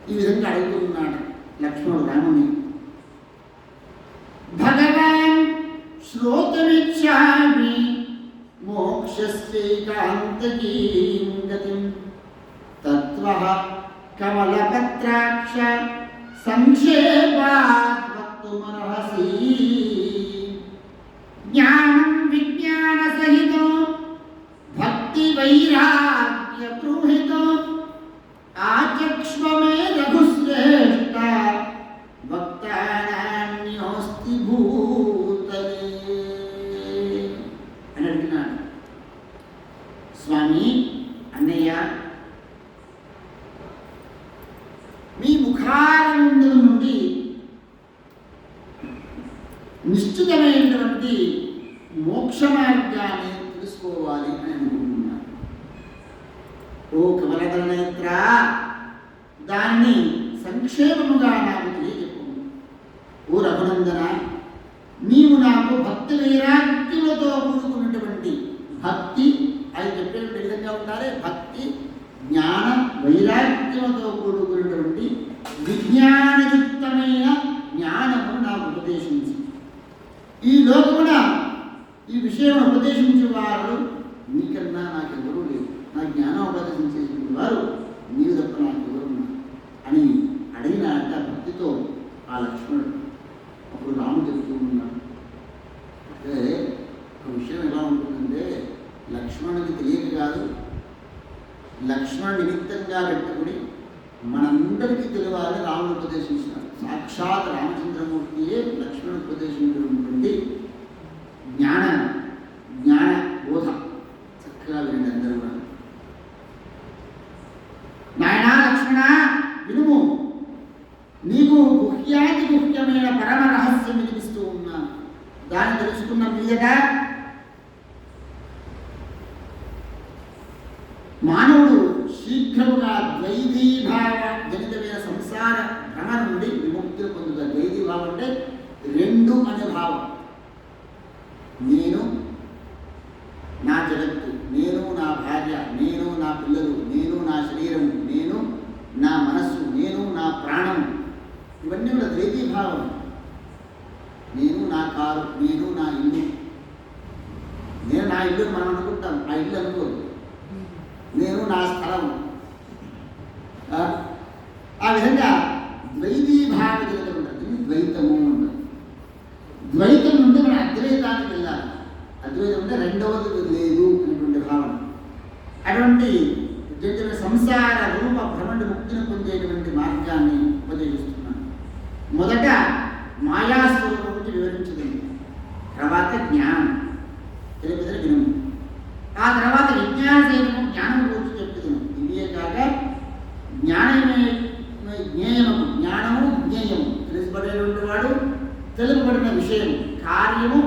ఈ విధంగా అడుగుతున్నాడు లక్ష్మణుడు రాముని. భగవాన్ శ్రోతమిచ్చామి మోక్షస్యైకాంతకీం గతిం తత్వః కమలపత్రాక్ష సంక్షేపాత్ వక్తుమర్హసి. జ్ఞానం విజ్ఞాన సహితో భక్తి వైరాగ్య గృహీతో ఆచక్ష్వమే రఘుశ్రేష్ఠ భక్తానాన్యోస్తి భూతలే అని అడిగినాడు. స్వామి, అన్నయ్య, మీ ముఖారవిందం నుండి నిశ్చితమైనటువంటి మోక్ష మార్గాన్ని తెలుసుకోవాలి అని అనుకుంటున్నాను. ఓ కమలదళ నేత్ర, దాన్ని సంక్షేమముగా నాకు తెలియజెప్పు. ఓ రఘునందన, నీవు నాకు భక్తి వైరాగ్యములతో కూడుకున్నటువంటి భక్తి అది చెప్పేటువంటి విధంగా ఉండాలి. భక్తి జ్ఞాన వైరాగ్యములతో కూడుకున్నటువంటి విజ్ఞానయుక్తమైన జ్ఞానము నాకు ఉపదేశించి, ఈ లోకమున ఈ విషయం ఉపదేశించే వారు నీకన్నా నాకెవరూ లేరు. నా జ్ఞానం ఉపదేశించేటువంటి వారు నీవు తప్ప నాకెవరు అని అడిగినాట భక్తితో ఆ లక్ష్మణుడు. అప్పుడు రాముడు చెప్తూ ఉన్నాడు, అంటే ఒక విషయం ఎలా ఉంటుందంటే, లక్ష్మణుడికి తెలియక కాదు, లక్ష్మణుడు నిమిత్తంగా పెట్టుకుని మనందరికీ తెలియాలని రాముడు ఉపదేశించినాడు. సాక్షాత్ రామచంద్రమూర్తియే లక్ష్మణుడు ఉపదేశించినటువంటి జ్ఞాన బోధ చక్కగా వినండి అందరూ కూడా. నాయనా లక్ష్మణ, వినుము, నీకు గుహ్యాతి గుహ్యమైన పరమ రహస్యం వినిపిస్తూ ఉన్నాను. దాన్ని తెలుసుకున్న మీదట మానవుడు శీఘ్రముగా ద్వైతీభావ జనితమైన సంసార భ్రమ నుండి విముక్తి పొందుతాడు. ద్వైతీభావం అంటే రెండు అనే భావం. నేను నా జగత్తు, నేను నా భార్య, నేను నా పిల్లలు, నేను నా శరీరం, నేను నా మనస్సు, నేను నా ప్రాణం, ఇవన్నీ కూడా ద్వైతీభావం. నేను నా కారు, నేను నా ఇల్లు. నేను నా ఇల్లు మనం అనుకుంటాం, ఆ ఇల్లు అనుకోదు. నేను నా స్థలం. ఆ విధంగా ద్వైతీభావ జగతం ఉంటుంది, ద్వైతము ఉంటుంది. ద్వైతం నుండి మనం అద్వైతానికి వెళ్ళాలి. అద్వైతం అంటే రెండవది లేదు అనేటువంటి భావన. అటువంటి సంసార రూప భ్రమణ ముక్తిని పొందేటువంటి మార్గాన్ని ఉపదేశిస్తున్నాను. మొదట మాయాస్వరూపం గురించి వివరించదండి, తర్వాత జ్ఞానం తెలిపేదని వినము, ఆ తర్వాత విజ్ఞాన సైన్యము జ్ఞానం గురించి చెప్తున్నాం. ఇవే కాక జ్ఞేయము, జ్ఞానము జ్ఞేయము, తెలుసుబడేటువంటి వాడు, తెలుపబడిన విషయం, కార్యము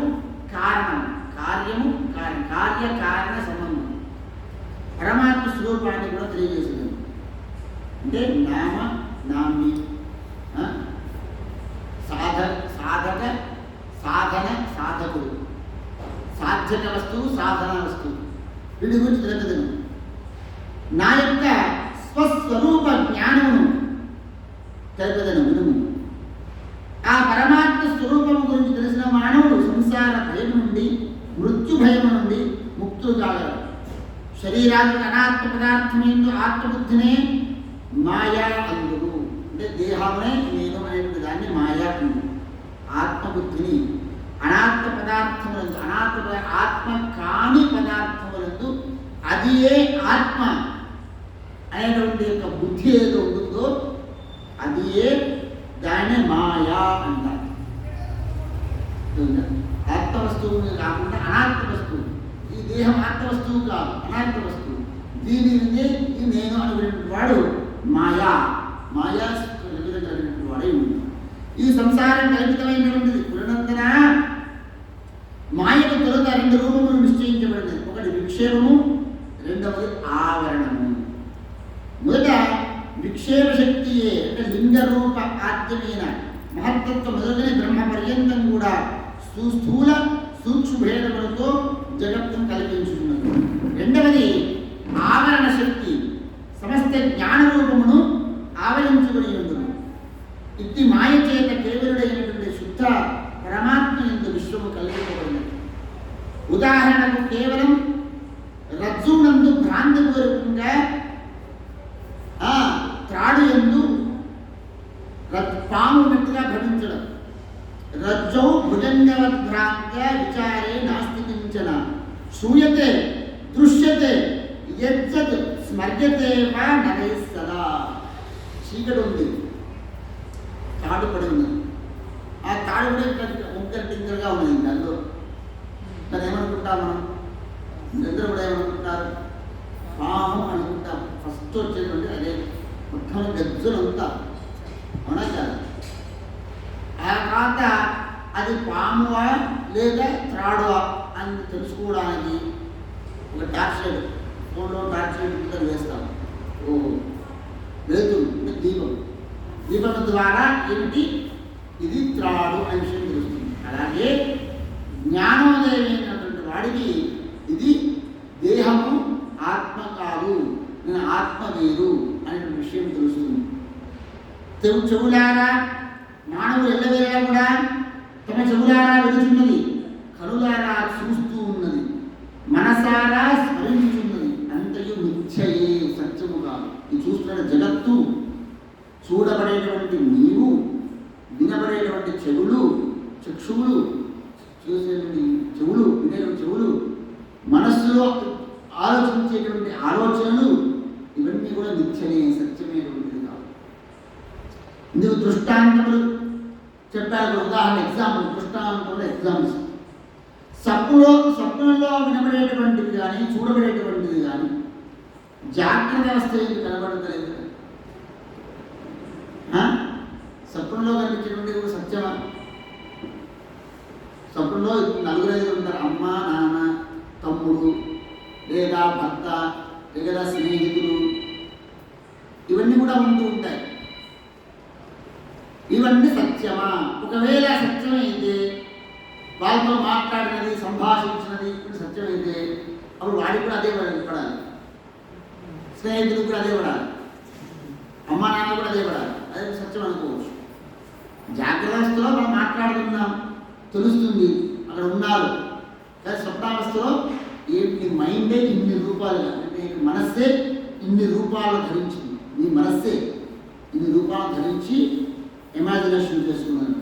కారణం, కార్యము కారణం, కార్యకారణ సంబంధం, పరమాత్మ స్వరూపాన్ని కూడా తెలియజేస్తుంది. అంటే నామ నామ్ని, సాధక సాధన సాధకుడు, సాధ్యక వస్తువు సాధన వస్తువు, వీటి గురించి తెలుపుతుంది. నా యొక్క స్వస్వరూప జ్ఞానమును తెలుపుదను వినుము. ఆ పరమాత్మ స్వరూపము గురించి తెలిసిన మానవుడు సంసార భయం నుండి, మృత్యు భయము నుండి ముక్తులు కాగలడు. శరీరానికి అనాత్మ పదార్థమేందు ఆత్మబుద్ధినే మాయా అందుడు. అంటే దేహమే నేను అనేటువంటి దాన్ని మాయా అందు. ఆత్మబుద్ధిని అనాత్మ పదార్థములందు, ఆత్మ కాని పదార్థములందు అది ఏ ఆత్మ అనేటువంటి యొక్క బుద్ధి ఏదో ఉంటుందో అది ఏ దాన్ని మాయా అంటారు. ఆత్మ వస్తువు కాకుండా అనాత్మ వస్తువు. ఈ దేహం ఆత్మ వస్తువు కాదు, అనాత్మ వస్తువు. దీని నేను అనుకునేటువంటి వాడు మాయా కలిగినటువంటి వాడై ఉంది. ఈ సంసారం కల్పితమైనటువంటిది. పురనందన, మాయకు తొలుత రెండు రూపములు నిశ్చయించబడింది. ఒకటి విక్షేపము, రెండవది ఆవరణము. మొదట విక్షేప శక్తియే అంటే లింగ రూప ఆద్యమైన మహత్తత్వ మొదలైన బ్రహ్మ పర్యంతం కూడా స్థూల సూక్ష్మ భేదములతో జగత్తును కల్పించుతున్నది. రెండవది ఆవరణ శక్తి సమస్త జ్ఞాన రూపమును ఆవరించుకుని ఉదాహరణకు కేవలం రజ్జునందు భ్రాంతి పూర్వకంగా త్రాడు ఎందు పాము ఉన్నట్టుగా భ్రమించడం. రజ్జౌ భుజంగవత్ భ్రాంత్య విచారే నాస్తి కించన శ్రూయతే దృశ్యతే యజ్జత్ స్మర్యతే వా నరై సదా. చీకటి ఉంది, తాడు పడి ఉంది, ఆ తాడు కూడా వంకర టింకరగా ఉన్నది. ఇంకా అందులో దాన్ని ఏమనుకుంటాం మనం? అందరూ కూడా ఏమనుకుంటారు? పాము అనుకుంటాం. ఫస్ట్ వచ్చేటువంటి అదే మొత్తం గజ్జలు ఉంటాం, అవునా కాదు? ఆ తర్వాత అది పామువా లేదా త్రాడువా అని తెలుసుకోవడానికి ఒక టార్చ్ లైట్, ఫోన్లో టార్చ్ లైట్ కింద వేస్తాం. ఓహో వెళ్తుంది దీపం, దీపం ద్వారా ఏమిటి ఇది త్రాడు అనే విషయం తెలుస్తుంది. అలాగే జ్ఞానోదయమైనటువంటి వాడికి ఇది దేహము ఆత్మ కాదు, నేను ఆత్మ వేరు అనే విషయం తెలుస్తుంది. చెవులారా మానవులు ఎల్లవేళలా కూడా తమ చెవులారా వెలుచున్నది, కనులారా చూస్తూ ఉన్నది, మనసారా స్మరించున్నది, అంతయు మిథ్యయే, సత్యము కాదు. ఈ చూస్తున్న జగత్తు, చూడబడేటువంటి నీవు, వినబడేటువంటి చెవులు, చక్షువులు, చూసేటువంటి చెవులు, వినేటువంటి చెవులు, మనస్సులో ఆలోచించేటువంటి ఆలోచనలు, ఇవన్నీ కూడా మిథ్యనే, సత్యమైనటువంటిది కాదు. ఇందుకు దృష్టాంతములు చెప్పారు. ఉదాహరణ ఎగ్జాంపుల్, దృష్టాంతంలో ఎగ్జాంపుల్స్. స్వప్నంలో వినబడేటువంటిది కానీ చూడబడేటువంటిది కానీ జాగ్రత్త వ్యవస్థ ఎందుకు కనబడతలేదు? స్వప్నంలో కనిపించేటువంటిది కూడా సత్యమా? స్వప్నంలో నలుగురు ఐదుగురు ఉంటారు, అమ్మ నాన్న తమ్ముడు లేదా భర్త లేదా స్నేహితులు, ఇవన్నీ కూడా ఉంటూ ఉంటాయి. ఇవన్నీ సత్యమా? ఒకవేళ సత్యమైతే, వాళ్ళతో మాట్లాడినది సంభాషించినది ఇప్పుడు సత్యమైతే, అప్పుడు వాడికి కూడా అదే పడాలి, స్నేహితులకు కూడా అదే పడాలి, అమ్మ నాన్న కూడా అదే పడాలి. అదే సత్యం అనుకోవచ్చు. జాగ్రత్తలో మనం మాట్లాడుతున్నాం, తెలుస్తుంది అక్కడ ఉన్నారు. కానీ స్వప్నావస్థలో నీ మైండే ఇన్ని రూపాలుగా, అంటే మనస్సే ఇన్ని రూపాలు ధరించింది, నీ మనస్సే ఇన్ని రూపాలు ధరించి ఇమాజినేషన్ చేసుకున్నాను.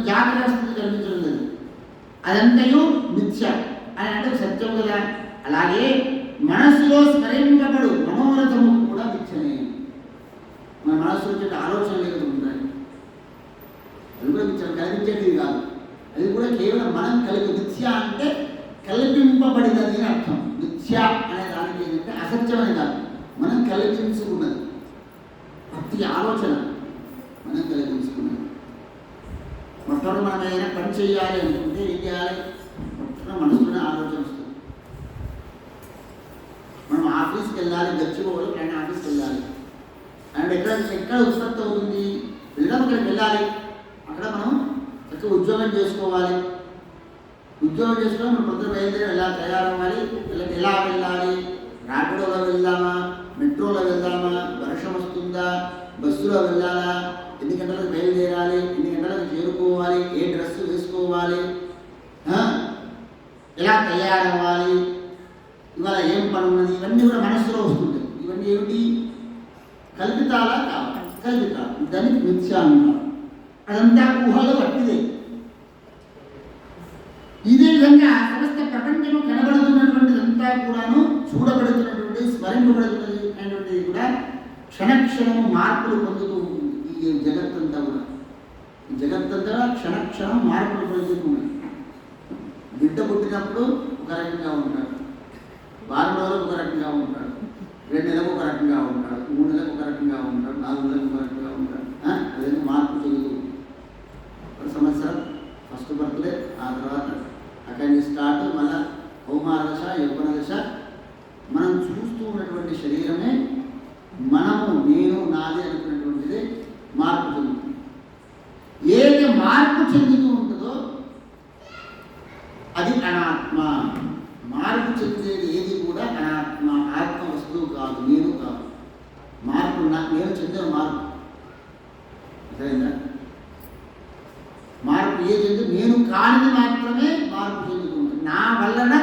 జాగ్రత్త స్థితి కనిపించడం లేదు, అదంతయు మిథ్య అని అంటే సత్యం కదా. అలాగే మనస్సులో స్మరింపబడు మనోరథము కూడా మిథ్యనే. మన మనస్సులో వచ్చే ఆలోచనలు ఏదో ఉంటాయి, అది కూడా మిథ్య, కల్పించేది కాదు. అది కూడా కేవలం మనం మిథ్య అంటే కల్పింపబడినది అని అర్థం. మిథ్య అనే దానికి ఏంటంటే అసత్యమని కాదు, మనం కల్పించుకున్నది. ప్రతి ఆలోచన మనం కల్పించుకున్నది. మొట్టమొదటి మనం ఏదైనా పని చేయాలి అనుకుంటే ఏం చేయాలి? మొట్టమొదటి మనసులోనే ఆలోచన వస్తుంది. మనం ఆఫీస్కి వెళ్ళాలి, గచ్చిపోవాలి, కానీ ఆఫీస్కి వెళ్ళాలి అండ్ ఎక్కడ ఉత్పత్తి అవుతుంది? వెళ్ళడం అక్కడికి వెళ్ళాలి, అక్కడ మనం చక్కగా ఉద్యోగం చేసుకోవాలి. ఉద్యోగం చేసుకొని మనం పొద్దున బయలుదేరి ఎలా తయారవ్వాలి, ఎలా వెళ్ళాలి, ర్యాపిడోలో వెళ్దామా, మెట్రోలో వెళ్దామా, వర్షం వస్తుందా, బస్సులో వెళ్ళాలా, ఎన్ని గంటలకు బయలుదేరాలి, ఎన్ని గంటలకు చేరుకోవాలి, ఏ డ్రెస్ వేసుకోవాలి, ఎలా తయారవ్వాలి, ఇవాళ ఏం పని ఉన్నది, ఇవన్నీ కూడా మనస్సులో వస్తుంటాయి. ఇవన్నీ ఏమిటి? కల్పితాలా కావాలి, కల్పితాలు. దానికి మిథ్య అంటారు. అదంతా ఊహలో పట్టిదే. ఇదే విధంగా సమస్త ప్రపంచము కనబడుతున్నటువంటిదంతా కూడాను చూడబడుతున్నటువంటి, స్మరింపబడుతున్నది అనేటువంటిది కూడా క్షణక్షణము మార్పులు పొందుతూ ఉంటుంది. ఈ జగత్తంతా కూడా, ఈ జగత్తంతా క్షణక్షణం మార్పులు పొందుతుంది. బిడ్డ పుట్టినప్పుడు ఒక రకంగా ఉంటాడు, వారం రోజులకు ఒక రకంగా ఉంటాడు, 2 నెలలకు ఒక రకంగా ఉంటాడు, 3 నెలలకు ఒక రకంగా ఉంటాడు, 4 నెలలకు ఒక రకంగా ఉంటాడు. అదే మార్పు చెందుతూ ఒక సంవత్సరం ఫస్ట్ బర్త్డే, ఆ తర్వాత అక్కడి నుంచి స్టార్ట్, మళ్ళా కౌమార దశ, యవ్వన దశ. మనం చూస్తూ ఉన్నటువంటి శరీరమే మనము, నేను, నాది అనుకున్నటువంటిది మార్పు చెందుతుంది. ఏది మార్పు చెందుతూ ఉంటుందో అది అనాత్మ. మార్పు చెందేది ఏది కూడా అనాత్మ, ఆత్మ వస్తువు కాదు, నేను కాదు. మార్పు నేను చెందిన మార్పు, అర్థమైందా? మార్పు మార్పు ఏదైతే నేను కానిది మాత్రమే మార్పు చెందుతుంది. నా వలన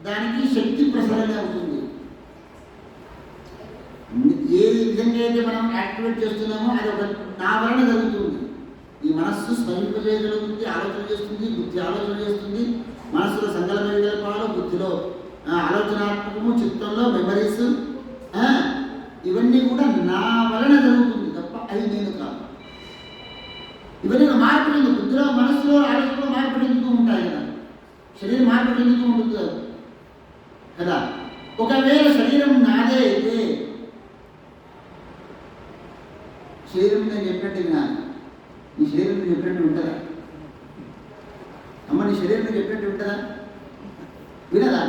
దానికి శక్తి ప్రసరణ అవుతుంది. ఏ విధంగా అయితే మనం యాక్టివేట్ చేస్తున్నామో అది ఒక నా వలన జరుగుతుంది. ఈ మనస్సు స్వయంపజేయగలుగుతుంది, ఆలోచన చేస్తుంది, బుద్ధి ఆలోచన చేస్తుంది. మనస్సులో సంకల్ప వికల్పాలు, బుద్ధిలో ఆలోచనాత్మకము, చిత్తంలో మెమరీస్, ఇవన్నీ కూడా నా వలన జరుగుతుంది తప్ప అది నేను కాదు. ఇవన్నీ మార్పు చెందు బుద్ధిలో, మనస్సులో, ఆలోచనలో మార్పు చెందుతూ ఉంటాయి కదా. శరీరం మార్పు చెందుతూ ఉంటుంది కదా. ఒకవేళ శరీరం నాదే అయితే శరీరం నేను చెప్పినట్టు వినాలి. నీ శరీరం నేను చెప్పినట్టు ఉంటుందా? అమ్మ నీ శరీరం నేను చెప్పినట్టు ఉంటుందా? వినదా?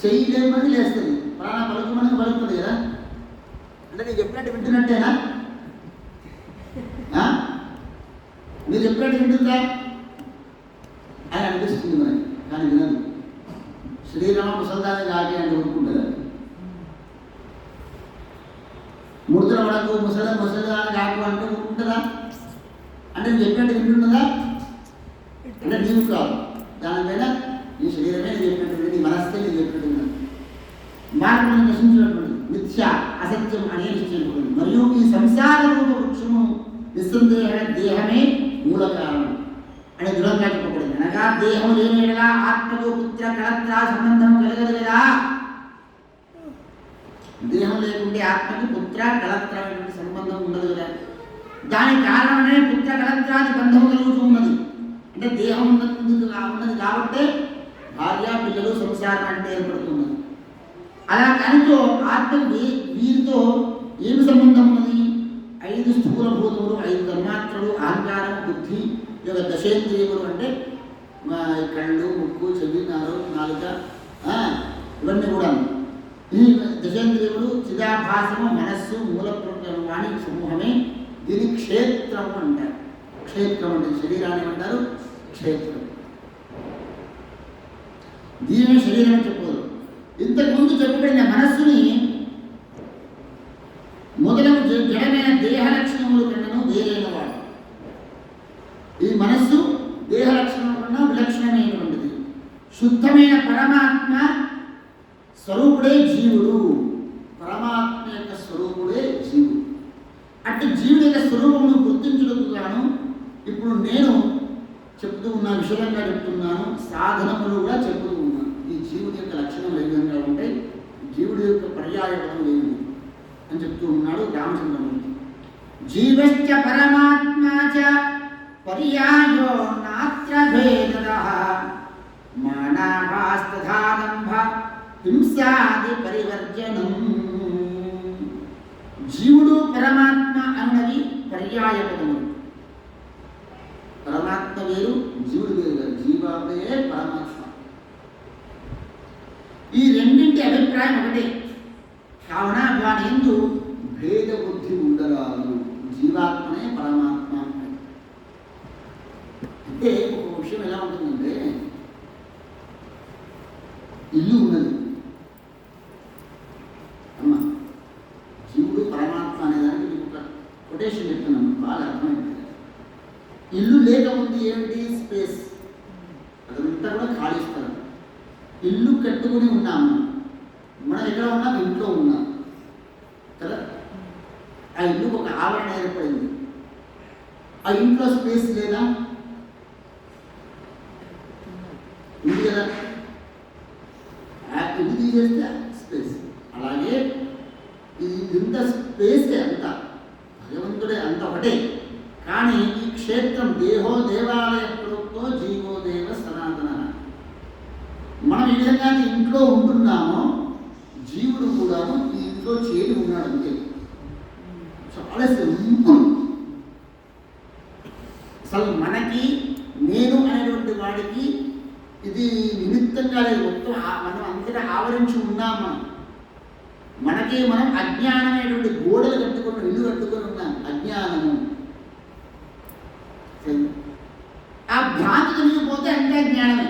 చెయ్యి లేమని లేస్తుంది, ప్రాణ పలుకుమని పలుకుతుంది కదా. అంటే నేను చెప్పినట్టు వింటున్నట్టేనా? మీరు చెప్పినట్టు వింటుందా అని అనిపిస్తుంది మనకి, కానీ వినదు. శరీరం ముసల్దాన్ని కాకి అని ఊరుకుంటుంది. ముడతల వడకు ముసలిదాన్ని కాకు అంటే ఊరుకుంటుందా? అంటే నేను చెప్పినట్టు వింటున్నదా? అంటే నీవు కాదు, దానిపైన నీ శరీరమే నేను చెప్పినట్టు, నీ మనస్తే నేను చెప్పినట్టు మార్పులను నశించినటువంటి మిథ్య అసత్యం అనే నిశ్చయించబడింది. మరియు ఈ సంసార రూప వృక్షము నిస్సందేహ దేహమే మూల కారణం అని దృఢంగా చెప్పబడింది. అనగా దేహం లేనిగా ఆత్మకు పుత్ర కళత్ర సంబంధం కలగదు కదా. దేహం లేకుంటే ఆత్మకు పుత్ర కళత్ర అనేటువంటి సంబంధం ఉండదు కదా. దానికి కారణమే పుత్ర కళత్రాది బంధము కలుగుతూ ఉన్నది. అంటే దేహం ఉన్నది కాబట్టి భార్య పిల్లలు సంసారం అంటే ఏర్పడుతున్నది. అలా కనుక ఆత్మకు వీరితో ఏమి సంబంధం ఉన్నది? 5 స్థూల భూతములు, 5 తన్మాత్రలు, అహంకారం, బుద్ధి, యొక్క దశేంద్రియములు అంటే కళ్ళు, ముక్కు, చెవి, నాలుక, ఇవన్నీ కూడా ఈ దశేంద్రియములు, చిదాభాసము, మనస్సు, మూల వాణి సమూహమే. దీని క్షేత్రం అంటారు. క్షేత్రం అంటే శరీరాన్ని అంటారు క్షేత్రం. దీనిని శరీరం అని చెప్పదు. ఇంతకుముందు చెప్పబడిన మనస్సుని మొదలగు జడమైన దేహ లక్షణముల కన్నా వేరైన వాడు. ఈ మనస్సు దేహ లక్షణం కన్నా విలక్షణమైనటువంటిది. శుద్ధమైన పరమాత్మ స్వరూపుడే జీవుడు. పరమాత్మ యొక్క స్వరూపుడే జీవుడు. అంటే జీవుడి యొక్క స్వరూపమును గుర్తించడానికి గాను ఇప్పుడు నేను చెప్తూ ఉన్నా, విషయంగా చెప్తున్నాను, సాధనములు కూడా చెప్తూ ఉన్నాను. ఈ జీవుడి యొక్క లక్షణం ఏ విధంగా ఉంటాయి, జీవుడి యొక్క పర్యాయపదం ఏమిటి అని చెప్తూ ఉన్నాడు రామచంద్రమూర్తి. జీవశ్చ పరమాత్మా చ పర్యాయో నాత్ర భేదః మానవాస్తథానంభ హింసాది పరివర్జనం. జీవుడు పరమాత్మ అన్నది పర్యాయ పదములు. పరమాత్మ వేరు, జీవుడు వేరు. జీవాత్మయే పరమాత్మ. ఈ రెండింటి అభిప్రాయం ఒకటే. కావున వాని యందు భేద బుద్ధి ఉండరాదు. జీవాత్మనే పరమాత్మ అంటే ఒక విషయం ఎలా ఉంటుందంటే, ఇల్లు ఉన్నది అమ్మ, జీవుడు పరమాత్మ అనేదానికి మీకు ఒక కొటేషన్ చెప్తున్నాను, బాగా అర్థమైంది. ఇల్లు లేకముందు ఏమిటి? స్పేస్. అదంతా కూడా ఖాళీ స్థలం. ఇల్లు కట్టుకుని ఉన్నాము, మనం ఎక్కడ ఉన్నాం? ఇంట్లో ఉన్నాం కదా. ఆ ఇల్లుకు ఒక ఆవరణ ఏర్పడింది. ఆ ఇంట్లో స్పేస్ లేదా? ఉంది కదా. ఇల్లు తీసేస్తే స్పేస్. అలాగే ఇది ఇంత స్పేసే, అంత భగవంతుడే, అంత ఒకటే. కానీ ఈ క్షేత్రం దేహో దేవాలయ ప్రోక్తో జీవో దేవ సనాతన. మనం ఈ విధంగా ఇంట్లో ఉంటున్నామో జీవుడు కూడా ఈ ఇంట్లో చేరి ఉన్నాడు. అంతే. చాలా సింపుల్. అసలు మనకి నేను అనేటువంటి వాడికి ఇది నిమిత్తంగా లేదు. మొత్తం మనం అంతటా ఆవరించి ఉన్నాం. మనకి మనం అజ్ఞానమైనటువంటి గోడలు కట్టుకొని, ఇల్లు కట్టుకొని ఉన్నాం. అజ్ఞానము. ఆ భ్రాంతి కలిగిపోతే అంటే జ్ఞానమే.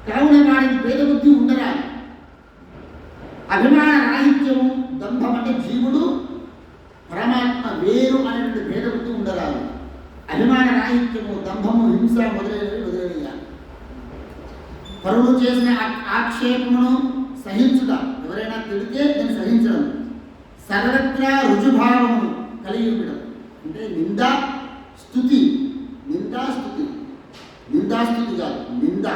కావున వాడికి భేద బుద్ధి ఉండరాదు. అభిమాన రాహిత్యము, దంభం అంటే జీవుడు పరమాత్మ వేరు అనేటువంటి భేదబుద్ధి ఉండరాదు. అభిమాన రాహిత్యము, దంభము, హింస మొదలైనవి వదిలేయాలి. పరులు చేసిన ఆక్షేపమును సహించుట, ఎవరైనా తిడితే దాన్ని సహించడం. సర్వత్రా రుజుభావము కలిగి ఉండడం, అంటే నిందా స్తుతి, నిందాస్తుతి, నిందాస్తుతి కాదు నింద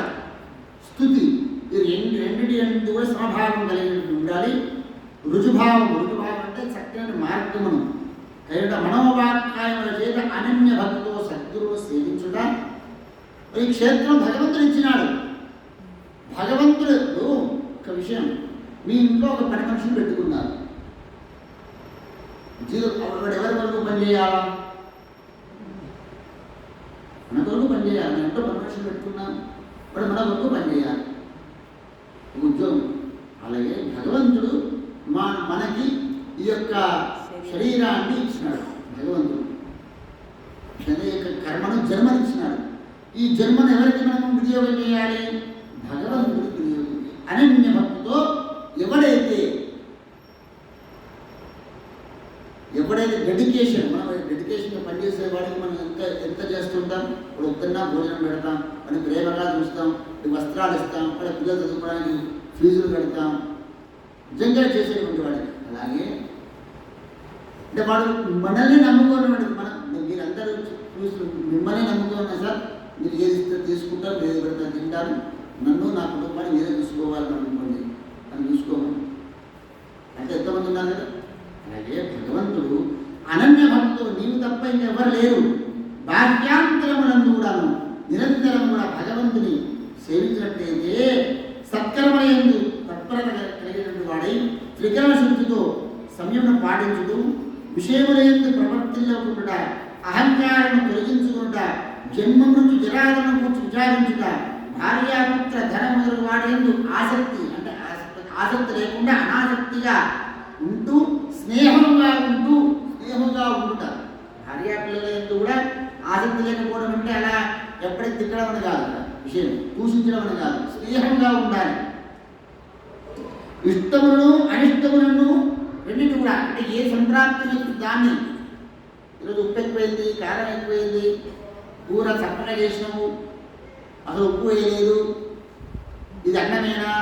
స్తుతి, ఇది రెండింటి ఎందు కూడా సమభావం కలిగి ఉండాలి. రుజుభావం, రుజుభావం అంటే చక్కని మార్గమును కలిగిన మనోవాక్కాయముల చేత అనన్య భక్తితో సద్గురువు సేవించుట. ఈ క్షేత్రం భగవంతుడు ఇచ్చినాడు. భగవంతుడు ఒక విషయం, మీ ఇంట్లో ఒక పని మనిషిని పెట్టుకున్నారు. వాడు ఎవరి వరకు పనిచేయాలా? మన కొరకు పనిచేయాలి. మన ఇంట్లో పని మనిషిని పెట్టుకున్నాం, వాడు మన కొరకు పనిచేయాలి, ఉద్యోగం. అలాగే భగవంతుడు మనకి ఈ యొక్క శరీరాన్ని ఇచ్చినాడు. భగవంతుడు యొక్క కర్మను జన్మనిచ్చినాడు. ఈ జన్మను ఎవరికి మనం వినియోగం చేయాలి? భగవంతుడికి వినియోగం చేయాలి. అనన్య భక్తితో ఎవడైతే డెడికేషన్, మనం డెడికేషన్గా పనిచేసేవాడికి మనం ఎంత చేస్తుంటాం. ఇప్పుడు ఒక్కరినా భోజనం పెడతాం, వాడిని ప్రేమగా చూస్తాం, వస్త్రాలు ఇస్తాం, వాళ్ళ పిల్లలు చదువుకోవడానికి ఫీజులు పెడతాం, నిజంగా చేసేటువంటి వాడికి. అలాగే అంటే వాడు మనల్ని నమ్ముకోనివాడు. మీరందరూ చూస్తూ మిమ్మల్ని నమ్ముకోన్నా సార్, మీరు ఏది ఇస్తే తీసుకుంటారు, ఏది పెడతారు తింటారు, నన్ను నా కుటుంబాన్ని మీరే చూసుకోవాలని అనుకోండి, అని చూసుకోము అంటే ఎంతమంది ఉన్నారు కదా. అలాగే భగవంతుడు అనన్య భక్తులు నీవు తప్ప ఇంకెవరు లేరు. బాహ్యాంతరములందు కూడాను నిరంతరం కూడా భగవంతుని సేవించినట్లయితే సత్కర్మలందు తత్పరత కలిగినటువంటి వాడై త్రికరణ శుద్ధితో సంయమనం పాటించుతూ విషయములందు ప్రవర్తిల్లకుండా అహంకారము తొలగించుకుంట జన్మ మృత్యు జరాలను కూర్చి విచారించుట భార్యాపుత్ర ధన మొదలు వాడేందు ఆసక్తి, అంటే ఆసక్తి లేకుండా అనాసక్తిగా ఉంటూ స్నేహంగా ఉండుట. భార్యాపిల్లల ఎందు కూడా ఆసక్తి లేకపోవడం అంటే అలా ఎప్పటికి తిట్టడం అని కాదు, విషయం దూషించడం అని కాదు, స్నేహంగా ఉండాలి. ఇష్టములను అనిష్టములను రెండింటి కూడా, అంటే ఏ సంప్రాప్తి దాన్ని ఈరోజు ఉప్పు ఎక్కువైంది, కారం ఎక్కువైంది, కూర చక్కగా చేసినాము, అసలు ఉప్పు వేయలేదు, ఇది అన్నమేనా,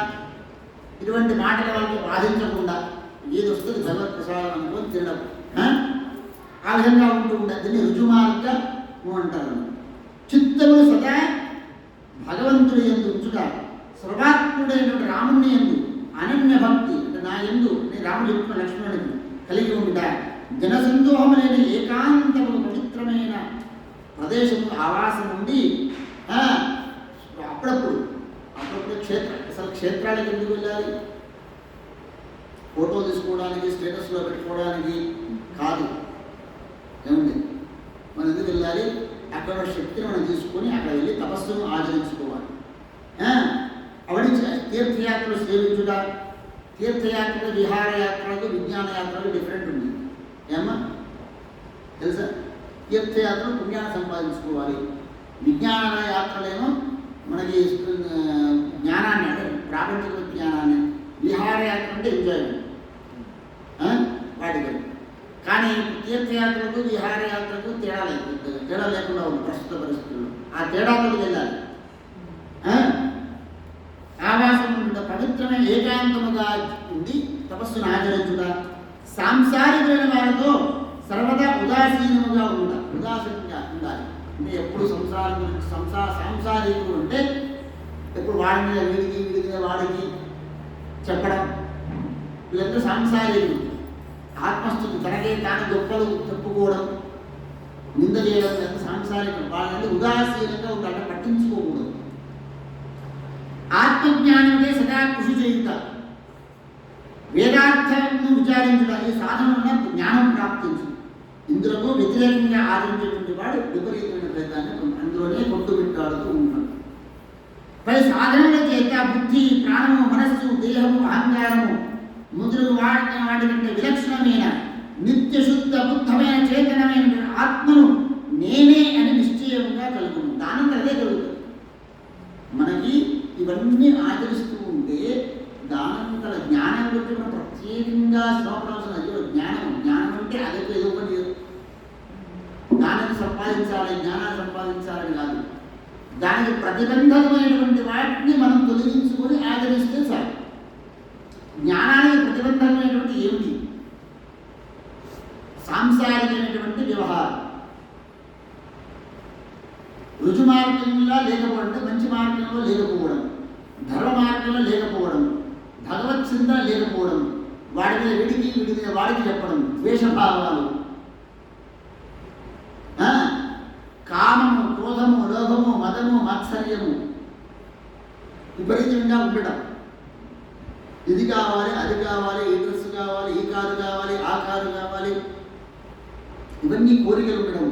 ఇటువంటి మాటల వాళ్ళకి బాధించకుండా ఏది వస్తుంది భగవత్ ప్రసాదం అనుకొని తినడం, ఆ విధంగా ఉంటూ ఉండదు. దీన్ని రుజుమార్గము అంటారు. చిత్తములు సదా భగవంతుడి యందు ఉంచుట, సర్వాత్ముడైనటువంటి రాముని యందు అనన్య భక్తి, అంటే నా యందు నేను రాముడు చెప్పిన లక్ష్మణుడిని కలిగి ఉంట, జనసందోహము లేని ఏకాంతము పవిత్రమైన ప్రదేశము ఆవాసం ఉండి అప్పుడప్పుడు అసలు క్షేత్రాలకు ఎందుకు వెళ్ళాలి? ఫోటో తీసుకోవడానికి, స్టేటస్లో పెట్టుకోవడానికి కాదు. ఏమండి, మనం ఎందుకు వెళ్ళాలి? అక్కడ శక్తిని మనం తీసుకొని అక్కడ వెళ్ళి తపస్సును ఆచరించుకోవాలి. అవన్నీ తీర్థయాత్రలు సేవించుట, తీర్థయాత్రలు విహారయాత్రలకు విజ్ఞానయాత్రలకు డిఫరెంట్ ఉంది. ఏమన్నా తెలుసా? తీర్థయాత్రలు పుణ్యాన్ని సంపాదించుకోవాలి, విజ్ఞాన యాత్రలేమో మనకి జ్ఞానాన్ని, అంటే ప్రాపంచిక జ్ఞానాన్ని, విహారయాత్ర అంటే ఎంజాయ్మెంట్ వాటికి. కానీ తీర్థయాత్రకు విహారయాత్రకు తేడా లేకుండా ఉంది ప్రస్తుత పరిస్థితుల్లో. ఆ తేడాలకు వెళ్ళాలి. ఆవాసం పవిత్రమైన ఏకాంతముగా ఉండి తపస్సును ఆచరించుట, సాంసారికమైన వారితో సర్వదా ఉదాసీనముగా ఉదాసీనంగా ఉండాలి. అంటే ఎప్పుడు సంసారం గురించి సాంసారికులు అంటే ఎప్పుడు వాడి మీద వీడి మీద వాడికి చెప్పడం, వీళ్ళంతా సాంసారికులు. ఆత్మస్థుతి, తనకే తాను గొప్పలు చెప్పుకోవడం, నింద చేయడం, ఎంత సాంసారికులు. వాళ్ళంటే ఉదాసీనంగా ఉండాలి, పట్టించుకోకూడదు. ఆత్మజ్ఞానమే సదా కృషి చేయుట, వేదార్థాలను విచారించుట, ఈ సాధన వల్ల జ్ఞానం ప్రాప్తించు. ఇందులో వ్యతిరేకంగా ఆచరించేటువంటి వాడు విపరీతమైన ఫలితాన్ని అందులోనే కొట్టు విట్టాడుతూ ఉంటాడు. పై సాధనల చేత బుద్ధి, ప్రాణము, మనస్సు, దేహము, అహంకారము ముద్రకు వాటి కంటే విలక్షణమైన నిత్య శుద్ధ బుద్ధమైన చేతనమైన ఆత్మను నేనే అని నిశ్చయంగా కలుగును. దానంతా అదే కలుగుతుంది. మనకి ఇవన్నీ ఆచరిస్తూ ఉంటే దానంతర జ్ఞానం గురించి మనం ప్రత్యేకంగా శ్రమపడాల్సిన జ్ఞానం అంటే అదొక ఏదో ఒకటి దానిని సంపాదించాలి, జ్ఞానాన్ని సంపాదించాలని కాదు. దానికి ప్రతిబంధకమైనటువంటి వాటిని మనం తొలగించుకొని ఆదరిస్తే చాలు. జ్ఞానానికి ప్రతిబంధకమైనటువంటి ఏమిటి? సాంసారికమైనటువంటి వ్యవహారం. రుజు మార్గంలో లేకపోవడం, మంచి మార్గంలో లేకపోవడం, ధర్మ మార్గంలో లేకపోవడం, భగవత్ చింతన లేకపోవడం, వాడి మీద వీడి మీద వాడికి చెప్పడం, ద్వేషభావాలు, కామము, క్రోధము, లోభము, మదము, మాత్సర్యము విపరీతంగా ఉండడం. ఇది కావాలి, అది కావాలి, ఈ డ్రెస్ కావాలి, ఈ కారు కావాలి, ఆ కారు కావాలి, ఇవన్నీ కోరికలు ఉండడం.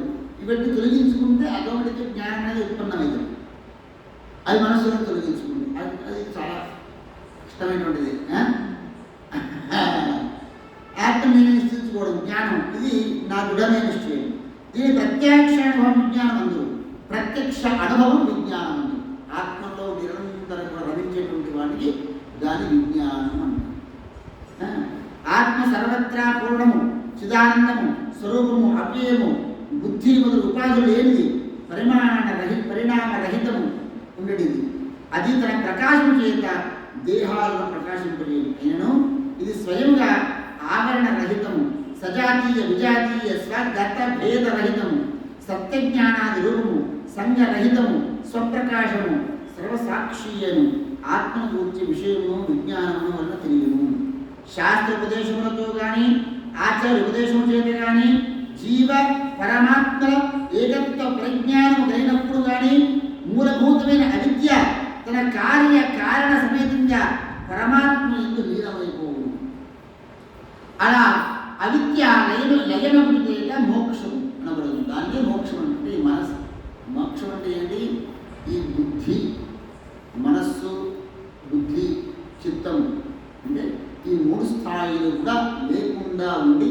ఇవన్నీ తొలగించుకుంటే ఆటోమేటిక్గా జ్ఞానం అనేది ఉత్పన్నమవుతుంది. అది మనసులో తొలగించుకుంటే అది చాలా ఇష్టమైనటువంటిది. ఆత్మని నిశ్చయించుకోవడం జ్ఞానం. ఇది నా దృఢమైన నిశ్చయం. దీని ప్రత్యక్ష అనుభవం విజ్ఞానం అందు, ప్రత్యక్ష అనుభవం విజ్ఞానం అందు. ఆత్మలో నిరంతరంగా రమించేటువంటి వాటికి దాని విజ్ఞానం అంటారు. ఆత్మ సర్వత్రా పూర్ణము, చిదానందము, స్వరూపము, అవ్యయము, బుద్ధి మొదలు ఉపాధులు లేనిది, పరిణామరహితము ఉండేది. అది తన ప్రకాశం చేత దేహాలను ప్రకాశింపలేదు. అయినను ఇది స్వయంగా ఆవరణ రహితము, సజాతీయ విజాతీయ స్వగత భేదరహితము, సత్యజ్ఞానాది రూపము, సంగరహితము, స్వప్రకాశము, సర్వసాక్షియను, ఆత్మను గురించి విషయము విజ్ఞానము వల్ల తెలియను. శాస్త్రోపదేశములతో కానీ ఆచార్య ఉపదేశము చేత కానీ జీవ పరమాత్మల ఏకత్వ ప్రజ్ఞానము కలిగినప్పుడు కానీ మూలభూతమైన అవిద్య తన కారణ సమేతంగా పరమాత్మ ఎందు లీనమైపోవు. అలా అవిద్య లయనముడితే మోక్షం అనబడదు. దానికే మోక్షం అంటే ఈ మనసు. మోక్షం అంటే ఏంటి? ఈ బుద్ధి, మనస్సు, బుద్ధి, చిత్తము అంటే ఈ మూడు స్థాయిలు కూడా లేకుండా ఉండి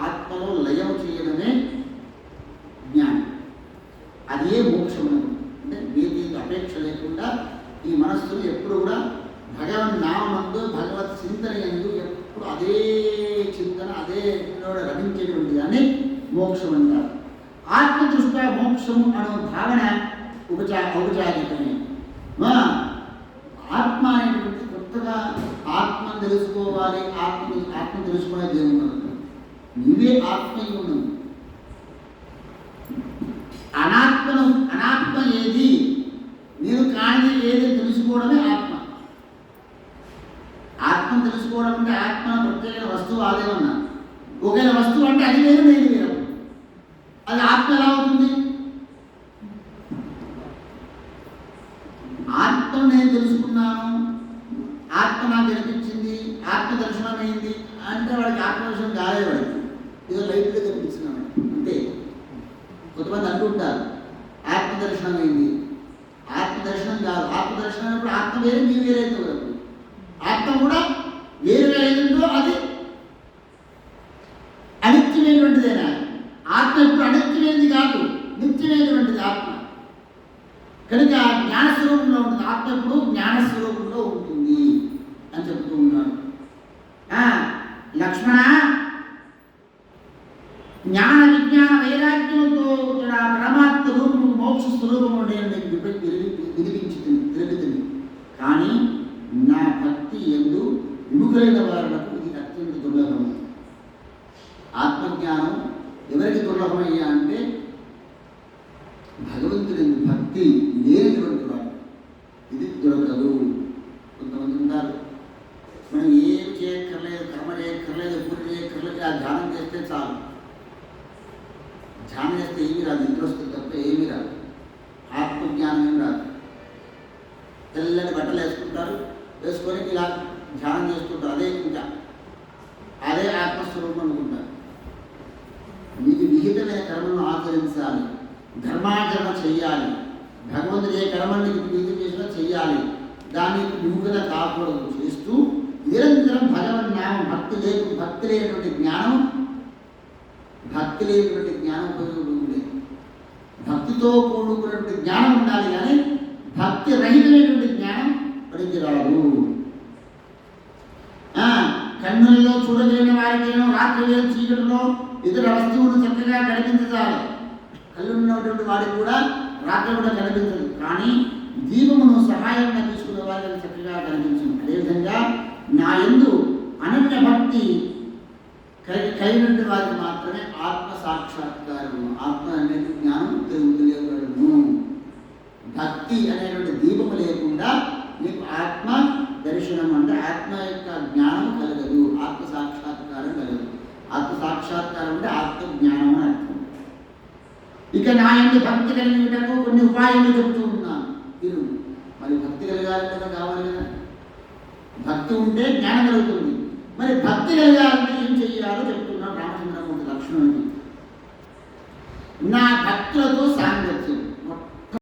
ఆత్మలో లయం చేయడమే జ్ఞానం. అదే మోక్షం. అంటే దీనికి అపేక్ష లేకుండా ఈ మనస్సును ఎప్పుడు కూడా భగవన్ నామందు, భగవత్ చింతన ఎందు ఎప్పుడు అదే చింతన, అదే రమించేటువంటి దాన్ని మోక్షం అంటారు. ఆత్మ దృష్ట్యా మోక్షము అనే భావన ఔపచారికమే. ఆత్మ అనేటువంటి కొత్తగా ఆత్మను తెలుసుకోవాలి, ఆత్మ తెలుసుకునేది ఏమున్నది? నీవే ఆత్మ ఉన్నది. అనాత్మ ఏది, నేను కానిది ఏది తెలుసుకోవడమే ఆత్మ. ఆత్మను తెలుసుకోవడం అంటే ఆత్మ ప్రత్యేక వస్తువు అదేమన్నా. ఒకవేళ వస్తువు అంటే అది వేరు, నేను వేరు. అది ఆత్మ ఎలా అవుతుంది? ఆత్మను నేను తెలుసుకున్నాను, ఆత్మ నాకు కనిపించింది, ఆత్మ దర్శనం అయింది అంటే వాడికి ఆత్మదర్శనం కాలేదు. వాడికి ఏదో లైట్గా కనిపిస్తున్నాను అంతే. కొంతమంది అంటుంటారు ఆత్మదర్శనం అయింది. ఆత్మదర్శనం కాదు. ఆత్మదర్శనం అప్పుడు ఆత్మ వేరే, నీ వేరైతే కదా. ఆత్మ కూడా వేరుగా ఏదో అది అనిత్యమైనటువంటిదేనా? ఆత్మ ఇప్పుడు అనిత్యమైనది కాదు, నిత్యమైనటువంటిది ఆత్మ. కనుక జ్ఞానస్వరూపంలో ఉంటుంది. ఆత్మ ఎప్పుడు జ్ఞానస్వరూపంలో ఉంటుంది అని చెప్తూ ఉన్నాడు. లక్ష్మణ, జ్ఞాన విజ్ఞాన వైరాగ్యంతో పరమాత్మ రూపము, మోక్ష స్వరూపము నేను తెలిపించింది. కానీ నా భక్తి ఎందు విముఖులైన వారులకు ఇది అత్యంత దుర్లభం. ఆత్మజ్ఞానం ఎవరికి దుర్లభమయ్యా అంటే భగవంతుని భక్తి లేనటువంటి వాడు ఇది దొరకదు. కొంతమంది ఉంటారు, మనం ఏం చేయక్కర్లేదు, కర్మ చేయక్కర్లేదు, పూజ చేయక్కర్లేదు, ఆ ధ్యానం చేస్తే చాలు. ధ్యానం చేస్తే ఏమీ రాదు, నిద్ర వస్తుంది తప్ప ఏమీ రాదు, ఆత్మజ్ఞానం ఏమి రాదు. తెల్లని బట్టలు వేసుకుంటారు, వేసుకొని ఇలా ధ్యానం చేసుకుంటారు. అదే ఆత్మస్వరూపం అనుకుంటారు. మీకు విహితమైన కర్మను ఆచరించాలి, ధర్మాచరణ చెయ్యాలి. భగవంతుడు ఏ కర్మని విహితం చేసినా చెయ్యాలి, దానికి విముఖత కాకూడదు. చేస్తూ నిరంతరం భగవన్నామం, భక్తి లేనటువంటి జ్ఞానం ఉపయోగపడుతుంది. భక్తితో కూడుకున్నటువంటి జ్ఞానం ఉండాలి, కానీ భక్తి రహితమైనటువంటి జ్ఞానం పనికిరాదు. కన్ను కన్నులలో చూడలేని వారికేమో రాత్రి వేళ చీకటిలో ఇతర వస్తువులు చక్కగా కనిపించాలి. కళ్ళు ఉన్నటువంటి వాడికి కూడా రాత్రి కూడా కనిపించదు, కానీ దీపమును సహాయంగా తీసుకునే వారికి చక్కగా కనిపించింది. అదేవిధంగా నా యందు అనన్య భక్తి కలిగినటువంటి వారికి మాత్రమే ఆత్మ సాక్షాత్కారము, ఆత్మ అనేది జ్ఞానం తెలియగలము. భక్తి అనేటువంటి దీపము లేకుండా మీకు ఆత్మ దర్శనం అంటే ఆత్మ యొక్క జ్ఞానం కలగదు, ఆత్మ సాక్షాత్కారం కలగదు. ఆత్మ సాక్షాత్కారం అంటే ఆత్మ జ్ఞానం అని అర్థం. ఇక నా యందు భక్తి కలిగినటకు కొన్ని ఉపాయాలు చెబుతూ ఉన్నాను. మీరు మరి భక్తి కలగాలి కదా, కావాలి కదా. భక్తి ఉంటే జ్ఞానం కలుగుతుంది. మరి భక్తి కలగాలంటే ఏం చెయ్యాలో చెప్తున్నాను రామచంద్రమూర్తి లక్ష్మణుడికి. నా భక్తులతో